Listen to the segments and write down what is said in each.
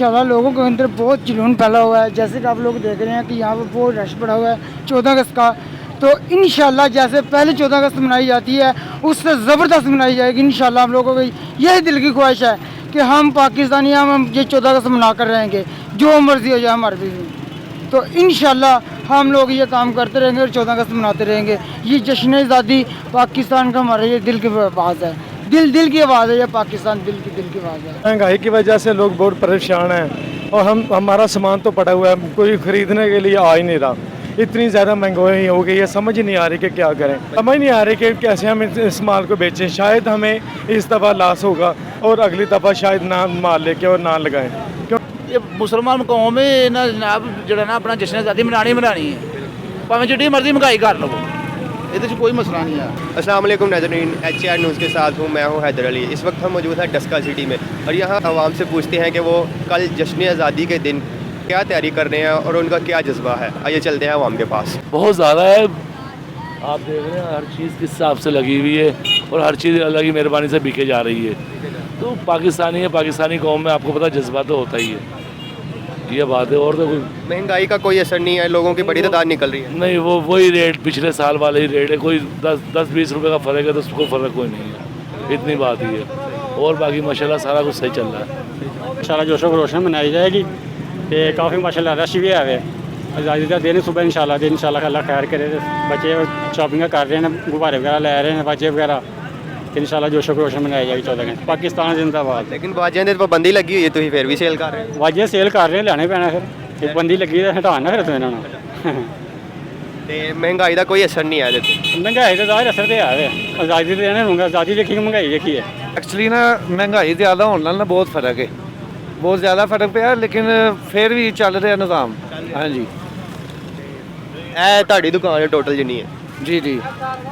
इंशाल्लाह लोगों के अंदर बहुत जुनून फैला हुआ है। जैसे कि आप लोग देख रहे हैं कि यहाँ पर बहुत रश पड़ा हुआ है 14 अगस्त का। तो इंशाल्लाह जैसे पहले 14 अगस्त मनाई जाती है उससे ज़बरदस्त मनाई जाएगी। इंशाल्लाह हम लोगों की यही दिल की ख्वाहिश है कि हम पाकिस्तानी हम ये 14 अगस्त मना कर रहेंगे, जो मर्ज़ी हो जाए हमारे भी। तो इंशाल्लाह हम लोग ये काम करते रहेंगे और 14 अगस्त मनाते रहेंगे। ये जश्न आज़ादी पाकिस्तान का हमारा ये दिल की आवाज़ है, दिल की आवाज़ है। ये पाकिस्तान दिल की आवाज़ है। महंगाई की वजह से लोग बहुत परेशान हैं और हमारा सामान तो पड़ा हुआ है, कोई ख़रीदने के लिए आ ही नहीं रहा। इतनी ज़्यादा महंगाई हो गई है, समझ नहीं आ रही कि क्या करें। समझ नहीं आ रही कि कैसे हम इस माल को बेचें। शायद हमें इस दफ़ा लॉस होगा और अगली दफ़ा शायद ना माल लेके और ना लगाएं। ये मुसलमान कौम है ना जनाब, जरा ना अपना जश्न आज़ादी मनानी है, भावें जितनी मर्जी महंगाई कर लो, ये कोई मसला नहीं है। अस्सलाम वालेकुम नाज़रीन, HR न्यूज़ के साथ हूँ, मैं हूँ हैदर अली। इस वक्त हम मौजूद हैं डस्का सिटी में और यहाँ आवाम से पूछते हैं कि वो कल जश्न आज़ादी के दिन क्या तैयारी कर रहे हैं और उनका क्या जज्बा है। आइए चलते हैं आवाम के पास। बहुत ज़्यादा है, आप देख रहे हैं हर चीज़ किस हिसाब से लगी हुई है और हर चीज़ अल्लाह की मेहरबानी से बिके जा रही है। तो पाकिस्तानी है, पाकिस्तानी कौम में आपको पता जज्बा तो होता ही है, ये बात है। और तो कोई महंगाई का कोई असर नहीं है, लोगों की बड़ी तादाद निकल रही है। नहीं, वो वही रेट पिछले साल वाले ही रेट है, कोई 10-20 रुपये का फ़र्क है तो उसको फ़र्क कोई नहीं है, इतनी बात ही है। और बाकी माशाल्लाह सारा कुछ सही चल रहा है। इंशाल्लाह जोशो खरोश मनाई जाएगी तो काफ़ी माशाल्लाह रश भी है। आज़ादी का दिन सुबह इंशाल्लाह अल्लाह खैर करे। बच्चे शॉपिंग कर रहे हैं, गुब्बारे वगैरह ले रहे हैं बच्चे वगैरह। इंशाल्लाह जोशो खरोश मनाई जाएगी 14 अगस्त। पाकिस्तान जिंदाबाद। लेकिन बाजियां दे पाबंदी लगी हुई है, तो फिर भी सेल कर रहे हैं। वाजियां सेल कर रहे हैं, लाने पैना फिर पाबंदी लगी है, हटाना फिर तो इन्होंने। महंगाई का कोई असर नहीं है ਇਹਦੇ ਤੇ। महंगाई का ज़ाहिर असर तो है, आज़ादी तो देने दूँगा, आज़ादी देखी महंगाई देखी है। एक्चुअली ना महंगाई ज़्यादा होने नाल ना बहुत फ़र्क है, बहुत ज़्यादा फ़र्क पिया, लेकिन फिर भी चल रहा निज़ाम। हाँ जी ਇਹ ਤੁਹਾਡੀ ਦੁਕਾਨ ਹੈ ਟੋਟਲ ਜਿੰਨੀ ਹੈ जी जी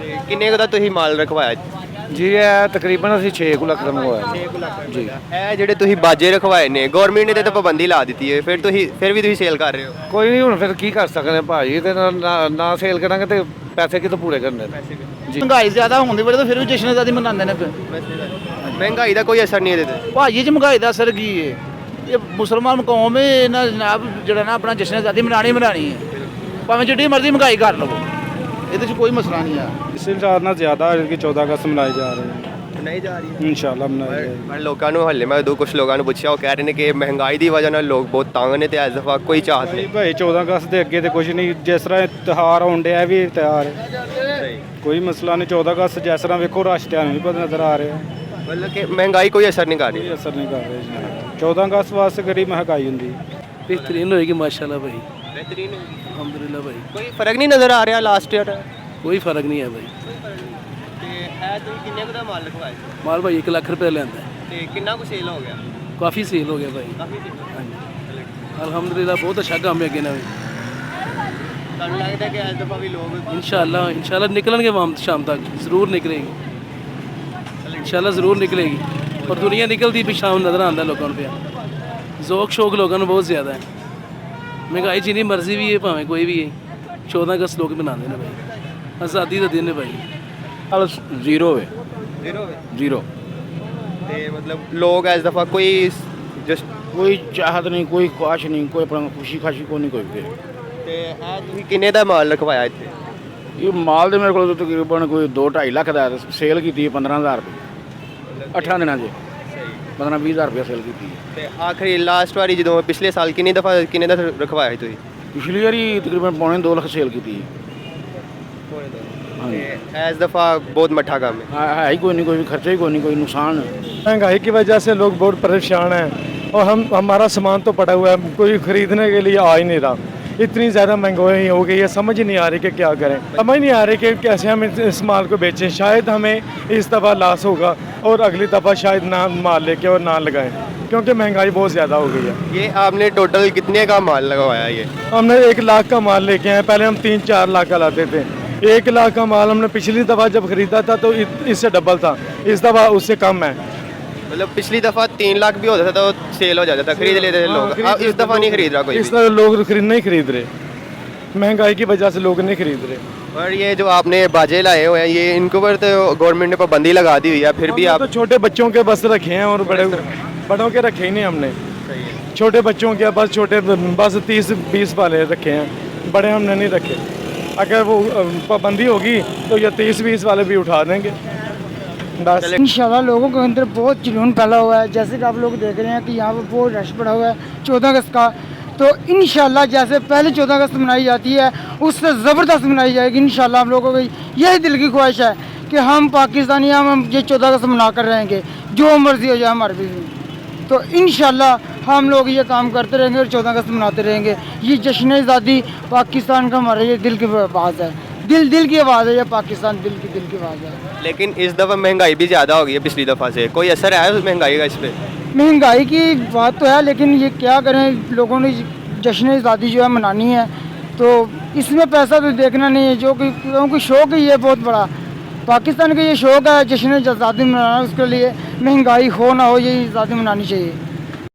ਤੇ ਕਿੰਨੇ ਕੁ ਦਾ ਤੁਸੀਂ ਮਾਲ ਰਖਵਾਇਆ जी है तकरीबन असी 6 ਲੱਖ ਦਾ ਮੰਗਵਾਇਆ। 6 ਲੱਖ जी ਇਹ ਜਿਹੜੇ ਤੁਸੀਂ ਬਾਜੇ ਰਖਵਾਏ ਨੇ ਗਵਰਨਮੈਂਟ ਨੇ ਤਾਂ ਪਾਬੰਦੀ ਲਾ ਦਿੱਤੀ ਹੈ, ਫਿਰ ਵੀ ਤੁਸੀਂ ਸੇਲ ਕਰ ਰਹੇ ਹੋ। ਕੋਈ ਨਹੀਂ, ਹੁਣ ਫਿਰ ਕੀ ਕਰ ਸਕਦੇ ਭਾਜੀ, ਤੇ ਨਾ ਸੇਲ ਕਰਾਂਗੇ ਤੇ ਪੈਸੇ ਕਿਤੋਂ ਪੂਰੇ ਕਰਨੇ ਨੇ ਜੀ। महंगाई ज़्यादा होने वाले तो फिर भी जश्न आज़ादी मनाते हैं। महंगाई का कोई असर नहीं है ਇਹਦੇ ਤੇ। भाजी च महंगाई का असर की है, ये मुसलमान कौम है ना जनाब, जरा ना अपना जश्न आज़ादी मनानी है, भावें जितनी मर्जी महंगाई कर लो, ये कोई मसला नहीं है। ਇਸ ਹਿਸਾਬ ਨਾਲ ਜ਼ਿਆਦਾ ਕਿ 14 ਅਗਸਤ ਮਨਾਏ ਜਾ ਰਹੇ ਹਨ। ਨਹੀਂ ਜਾ ਰਹੀ ਇਨਸ਼ਾਅੱਲਾ ਮਨਾਏ ਜਾਏਗੀ। ਪਰ ਲੋਕਾਂ ਨੂੰ ਹੱਲੇ ਮੈਂ ਕੁਝ ਲੋਕਾਂ ਨੂੰ ਪੁੱਛਿਆ, ਉਹ ਕਹਿ ਰਹੇ ਨੇ ਕਿ ਮਹਿੰਗਾਈ ਦੀ ਵਜ੍ਹਾ ਨਾਲ ਲੋਕ ਬਹੁਤ ਤੰਗ ਨੇ ਤੇ ਇਸ ਦਫਾ ਕੋਈ ਚਾਹਤ ਨਹੀਂ। ਭਾਈ 14 ਅਗਸਤ ਦੇ ਅੱਗੇ ਤੇ ਕੁਝ ਨਹੀਂ, ਜਿਸ ਤਰ੍ਹਾਂ ਇਹ ਤਿਉਹਾਰ ਆਉਣ ਡਿਆ ਵੀ ਤਿਉਹਾਰ ਹੈ, ਕੋਈ ਮਸਲਾ ਨਹੀਂ। 14 ਅਗਸਤ ਜਿਸ ਤਰ੍ਹਾਂ ਵੇਖੋ ਰਸ਼ ਤੁਹਾਨੂੰ ਵੀ ਪਤਾ ਨਜ਼ਰ ਆ ਰਿਹਾ, ਮਤਲਬ ਕਿ ਮਹਿੰਗਾਈ ਕੋਈ ਅਸਰ ਨਹੀਂ ਕਰ ਰਹੀ। ਕੋਈ ਅਸਰ ਨਹੀਂ ਕਰ ਰਿਹਾ ਜੀ। 14 ਅਗਸਤ ਵਾਸਤੇ ਕਿਹੜੀ ਮਹਿੰਗਾਈ ਹੁੰਦੀ बेहतरीन होएगी माशाल्लाह भाई, ਬਿਹਤਰੀਨ अल्हम्दुलिल्लाह भाई, ਕੋਈ ਫਰਕ ਨਹੀਂ ਨਜ਼ਰ ਆ ਰਿਹਾ ਲਾਸਟ ਈਅਰ कोई फ़र्क नहीं है भाई। ਤੇ ਇਹ ਤੁਸੀਂ ਕਿੰਨੇ ਕੁ ਦਾ ਮਾਲ ਰਖਵਾਇਆ माल भाई 1 लाख रुपये लेंदा है, ਤੇ ਕਿੰਨਾ ਕੁ ਸੇਲ ਹੋ ਗਿਆ? काफ़ी सेल हो गया भाई। ਕਾਫੀ ਸੇਲ हाँ जी अल्हम्दुलिल्लाह बहुत अच्छा काम है अगे ना भाई। ਤੁਹਾਨੂੰ ਲੱਗਦਾ ਕਿ ਇਸ ਦਫਾ ਵੀ ਲੋਕ इंशाल्लाह निकलेंगे वाम शाम तक, ज़रूर निकलेगी इंशाल्लाह, ज़रूर निकलेगी। और दुनिया निकलती भी शाम नज़र आता लोगों पे, ज़ौक शौक लोगों को बहुत ज़्यादा है। महंगाई जिन्नी मर्जी भी है, भावें कोई भी है, 14 अगस्त लोग मनाते हैं भाई, आज़ादी का दिन है भाई। ਜ਼ੀਰੋ ਹੈ, ਜ਼ੀਰੋ। ਤੇ ਮਤਲਬ ਲੋਕ ਇਸ ਦਫਾ ਕੋਈ ਜਸਟ कोई चाहत नहीं, कोई ख्वाहिश नहीं, कोई अपना खुशी खाशी को नहीं कोई। ਤੇ ਇਹ ਤੁਸੀਂ ਕਿੰਨੇ ਦਾ ਮਾਲ ਰਖਵਾਇਆ ਇੱਥੇ? ये माल तो मेरे को तकरीबन कोई 2-2.5 लाख का सेल की 15,000 रुपये 8 दिनों से 15-20 हज़ार रुपया सेल की। ਤੇ ਆਖਰੀ ਲਾਸਟ ਵਾਰੀ ਜਦੋਂ ਪਿਛਲੇ ਸਾਲ ਕਿੰਨੇ ਦਾ ਰਖਵਾਇਆ ਸੀ ਤੁਸੀਂ? पिछली बारी तकरीबन 2.25 लाख सेल की। हाँ जी, ਤੇ ਇਸ ਦਫਾ ਬਹੁਤ ਮੱਠਾ ਕੰਮ ਹੈ। है ही कोई नहीं, कोई खर्चा ही कोई नहीं, कोई नुकसान है। महंगाई की वजह से लोग बहुत परेशान हैं और हमारा सामान तो पड़ा हुआ है, कोई ख़रीदने के लिए आ ही नहीं रहा। इतनी ज़्यादा महंगाई हो गई है, समझ नहीं आ रही कि क्या करें। समझ नहीं आ रही कि कैसे हम इस माल को बेचें। शायद हमें इस दफ़ा लॉस होगा और अगली दफ़ा शायद ना माल लेके और ना लगाएं, क्योंकि महंगाई बहुत ज़्यादा हो गई है। ये आपने टोटल कितने का माल लगवाया? ये हमने 1 लाख का माल लेके आए, पहले हम 3-4 लाख का लाते थे। 1 लाख का माल हमने पिछली दफ़ा जब ख़रीदा था तो इससे डबल था, इस दफ़ा उससे कम है। मतलब पिछली दफ़ा 3 लाख भी होता था तो सेल हो जाता था, खरीद लेते थे लोग। अब इस दफ़ा नहीं खरीद रहा कोई इस तरह लोग नहीं खरीद रहे, महंगाई की वजह से लोग नहीं खरीद रहे। और ये जो आपने बाजे लाए हुए हैं, ये इनको पर तो गवर्नमेंट ने पाबंदी लगा दी हुई है, फिर भी हमने आप तो छोटे बच्चों के बस रखे हैं और बड़ों के रखे ही नहीं हमने। छोटे बच्चों के बस छोटे बस 30-20 वाले रखे हैं, बड़े हमने नहीं रखे। अगर वो पाबंदी होगी तो ये 30-20 वाले भी उठा देंगे बस। इंशाल्लाह लोगों के अंदर बहुत जुनून फैला हुआ है, जैसे कि आप लोग देख रहे हैं कि यहाँ पर बहुत रश पड़ा हुआ है 14 अगस्त का। तो इंशाल्लाह जैसे पहले 14 अगस्त मनाई जाती है उससे ज़बरदस्त मनाई जाएगी इंशाल्लाह। हम लोगों की यही दिल की ख्वाहिश है कि हम पाकिस्तानी हम ये 14 अगस्त मना कर रहेंगे, जो मर्ज़ी हो जाए हमारे भी। तो इंशाल्लाह हम लोग ये काम करते रहेंगे और 14 अगस्त मनाते रहेंगे। ये जश्न आज़ादी पाकिस्तान का हमारा ये दिल की आवाज़ है, दिल की आवाज़ है, ये पाकिस्तान दिल की आवाज़ है। लेकिन इस दफ़ा महंगाई भी ज़्यादा हो गई है पिछली दफ़ा से, कोई असर है उस महंगाई का इस पर? महंगाई की बात तो है, लेकिन ये क्या करें, लोगों ने जश्न आज़ादी जो है मनानी है, तो इसमें पैसा तो देखना नहीं है, जो कि क्योंकि शौक़ ही है बहुत बड़ा पाकिस्तान का, ये शौक़ है जश्न आज़ादी मनाना। उसके लिए महंगाई हो ना हो, ये आज़ादी मनानी चाहिए।